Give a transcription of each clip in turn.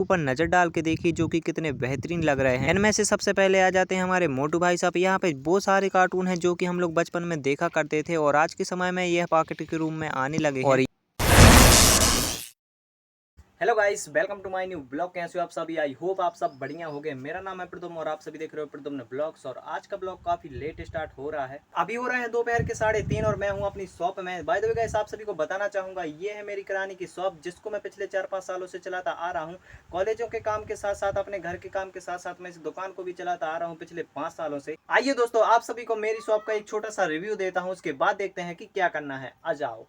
ऊपर नजर डाल के देखिए जो कि कितने बेहतरीन लग रहे हैं। इनमें से सबसे पहले आ जाते हैं हमारे मोटू भाई साहब। यहाँ पे बहुत सारे कार्टून हैं जो कि हम लोग बचपन में देखा करते थे और आज के समय में यह पॉकेट के रूम में आने लगे हैं। और hello guys, welcome to my new blog. कैसे हो आप सभी? आई होप आप सब बढ़िया होंगे। मेरा नाम है प्रदुम और आप सभी देख रहे हो प्रदुम ब्लॉग्स। और आज का ब्लॉग काफी लेट स्टार्ट हो रहा है। अभी हो रहे हैं दोपहर के 3:30 और मैं हूं अपनी शॉप में। बाय द वे गाइस, आप सभी को बताना चाहूंगा ये है मेरी किराने की शॉप, जिसको मैं पिछले 4-5 सालों से चलाता आ रहा हूँ। कॉलेजों के काम के साथ साथ, अपने घर के काम के साथ साथ मैं इस दुकान को भी चलाता आ रहा हूँ पिछले 5 सालों से। आइए दोस्तों, आप सभी को मेरी शॉप का एक छोटा सा रिव्यू देता हूँ, उसके बाद देखते हैं कि क्या करना है। आ जाओ।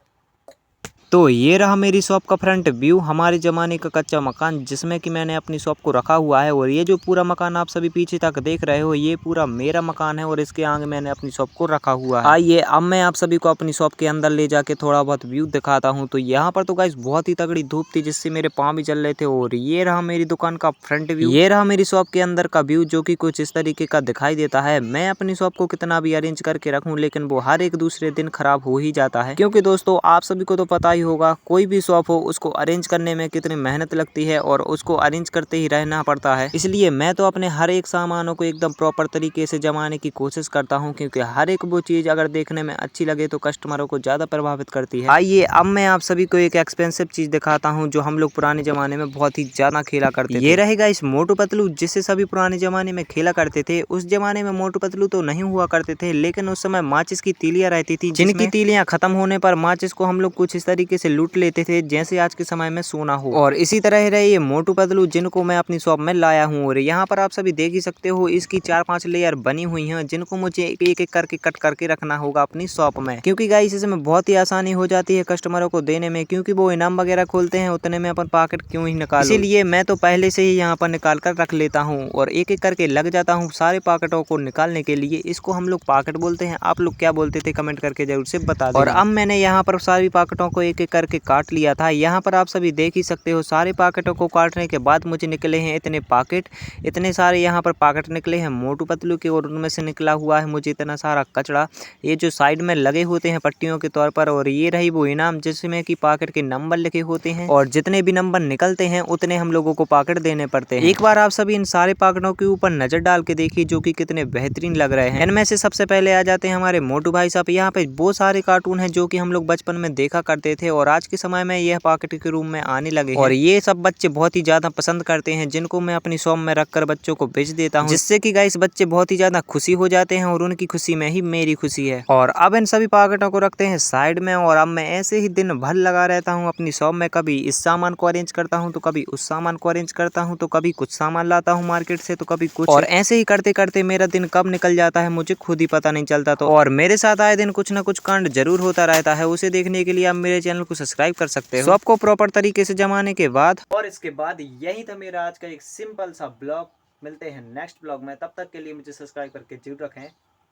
तो ये रहा मेरी शॉप का फ्रंट व्यू, हमारे ज़माने का कच्चा मकान जिसमें कि मैंने अपनी शॉप को रखा हुआ है। और ये जो पूरा मकान आप सभी पीछे तक देख रहे हो, ये पूरा मेरा मकान है और इसके आगे मैंने अपनी शॉप को रखा हुआ है। आइए अब मैं आप सभी को अपनी शॉप के अंदर ले जाके थोड़ा बहुत व्यू दिखाता हूँ। तो यहाँ पर तो गाइस बहुत ही तगड़ी धूप थी जिससे मेरे पाँव भी जल रहे थे। और ये रहा मेरी दुकान का फ्रंट व्यू, ये रहा मेरी शॉप के अंदर का व्यू जो कि कुछ इस तरीके का दिखाई देता है। मैं अपनी शॉप को कितना भी अरेंज करके रखूँ लेकिन वो हर एक दूसरे दिन खराब हो ही जाता है, क्योंकि दोस्तों आप सभी को तो पता ही होगा कोई भी शॉप हो उसको अरेंज करने में कितनी मेहनत लगती है और उसको अरेंज करते ही रहना पड़ता है। इसलिए मैं तो अपने हर एक सामानों को एकदम प्रॉपर तरीके से जमाने की कोशिश करता हूं, क्योंकि हर एक वो चीज अगर देखने में अच्छी लगे तो कस्टमरों को ज्यादा प्रभावित करती है। आइए अब मैं आप सभी को एक एक्सपेंसिव चीज दिखाता हूं जो हम लोग पुराने जमाने में बहुत ही ज्यादा खेला करते थे। ये रहेगा इस मोटू पतलू, जिससे सभी पुराने जमाने में खेला करते थे। उस जमाने में मोटू पतलू तो नहीं हुआ करते थे, लेकिन उस समय माचिस की तीलियां रहती थी, जिनकी तीलियां खत्म होने पर माचिस को हम लोग कुछ इस तरीके से लूट लेते थे जैसे आज के समय में सोना हो। और इसी तरह रहे ये मोटू पतलू, जिनको मैं अपनी शॉप में लाया हूँ। और यहाँ पर आप सभी देख ही सकते हो इसकी 4-5 लेयर बनी हुई हैं, जिनको मुझे एक एक करके कट करके रखना होगा अपनी शॉप में, क्योंकि गाइस इसमें बहुत ही आसानी हो जाती है कस्टमरों को देने में, क्योंकि वो इनाम वगैरह खोलते हैं उतने में अपन पॉकेट क्यों ही निकाल। इसीलिए मैं तो पहले से ही यहाँ पर निकाल कर रख लेता हूँ और एक एक करके लग जाता हूँ सारे पॉकेटों को निकालने के लिए। इसको हम लोग पॉकेट बोलते हैं। आप लोग क्या बोलते थे कमेंट करके जरूर से बता दें। और अब मैंने यहाँ पर सारी पॉकेटों को एक एक करके काट लिया था। यहाँ पर आप सभी देख ही सकते हो सारे पॉकेटों को काटने के बाद मुझे निकले हैं इतने पॉकेट, इतने सारे यहाँ पर पॉकेट निकले हैं मोटू पतलू के। और उनमें से निकला हुआ है मुझे इतना सारा कचड़ा, ये जो साइड में लगे होते हैं पट्टियों के तौर पर। और ये रही वो इनाम जिसमें कि पॉकेट के नंबर लिखे होते हैं, और जितने भी नंबर निकलते हैं उतने हम लोगों को पॉकेट देने पड़ते हैं। एक बार आप सभी इन सारे पॉकेटों के ऊपर नजर डाल के देखिए जो कि कितने बेहतरीन लग रहे हैं। इनमें से सबसे पहले आ जाते हैं हमारे मोटू भाई साहब। यहाँ पे बहुत सारे कार्टून हैं जो कि हम लोग बचपन में देखा करते थे और आज के समय में यह पॉकेट के रूम में आने लगे हैं। और ये सब बच्चे बहुत ही ज्यादा पसंद करते हैं, जिनको मैं अपनी शॉप में रखकर बच्चों को बेच देता हूँ, जिससे कि गाइस बच्चे बहुत ही ज्यादा खुशी हो जाते हैं और उनकी खुशी में ही मेरी खुशी है। और अब इन सभी पॉकेटों को रखते हैं साइड में। और अब मैं ऐसे ही दिन भर लगा रहता हूँ अपनी शॉप में, कभी इस सामान को अरेंज करता हूँ तो कभी उस सामान को अरेंज करता हूँ, तो कभी कुछ सामान लाता हूँ मार्केट से तो कभी कुछ। और ऐसे ही करते करते मेरा दिन कब निकल जाता है मुझे खुद ही पता नहीं चलता। तो और मेरे साथ आए दिन कुछ ना कुछ कांड जरूर होता रहता है। उसे देखने के लिए आप मेरे चैनल को सब्सक्राइब कर सकते हो शॉप को प्रॉपर तरीके से जमाने के बाद। और इसके बाद यही था मेरा आज का एक सिंपल सा ब्लॉग। मिलते हैं नेक्स्ट ब्लॉग में, तब तक के लिए मुझे सब्सक्राइब करके जरूर रखें।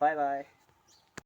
Bye bye.